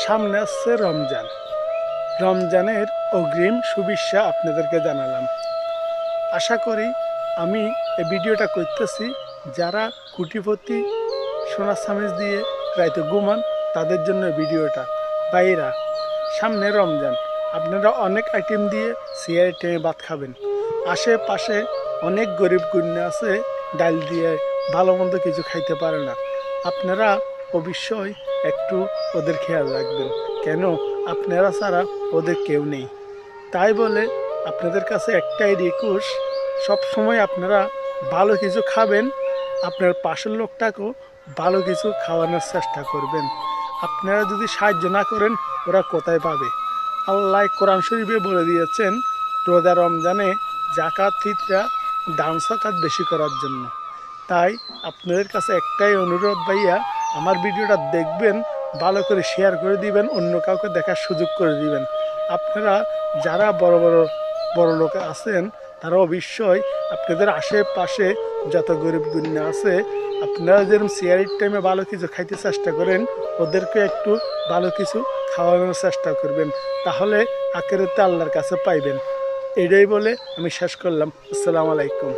সামনে আসছে রমজান। রমজানের অগ্রিম শুভেচ্ছা আপনাদেরকে জানালাম। আশা করি আমি এই ভিডিওটা করতেছি যারা কোটিপতি সোনা চামিচ দিয়ে রাইতে ঘুমান তাদের জন্য ভিডিওটা। ভাইরা, সামনে রমজান, আপনারা অনেক আইটেম দিয়ে সিয়ার আইটেমে ভাত খাবেন। আশেপাশে অনেক গরিব গুণা আছে ডাল দিয়ে ভালো মন্দ কিছু খাইতে পারে না। আপনারা অবশ্যই একটু ওদের খেয়াল রাখবেন, কেন আপনারা ছাড়া ওদের কেউ নেই। তাই বলে আপনাদের কাছে একটাই রিকোয়েস্ট, সবসময় আপনারা ভালো কিছু খাবেন, আপনার পাশের লোকটাকেও ভালো কিছু খাওয়ানোর চেষ্টা করবেন। আপনারা যদি সাহায্য না করেন ওরা কোথায় পাবে? আল্লাহ কোরআন শরীফে বলে দিয়েছেন রোজা রমজানে জাকাত ফিতরা দান সকাত বেশি করার জন্য। তাই আপনাদের কাছে একটাই অনুরোধ ভাইয়া, আমার ভিডিওটা দেখবেন, ভালো করে শেয়ার করে দিবেন, অন্য কাউকে দেখার সুযোগ করে দিবেন। আপনারা যারা বড় বড় লোক আছেন তারা অবশ্যই আপনাদের আশেপাশে যত গরিব গুণা আছে আপনারা যেরকম সিয়ারির টাইমে ভালো কিছু খাইতে চেষ্টা করেন, ওদেরকে একটু ভালো কিছু খাওয়ানোর চেষ্টা করবেন, তাহলে আখেরাতে আল্লাহর কাছে পাইবেন। এটাই বলে আমি শেষ করলাম। আসসালামু আলাইকুম।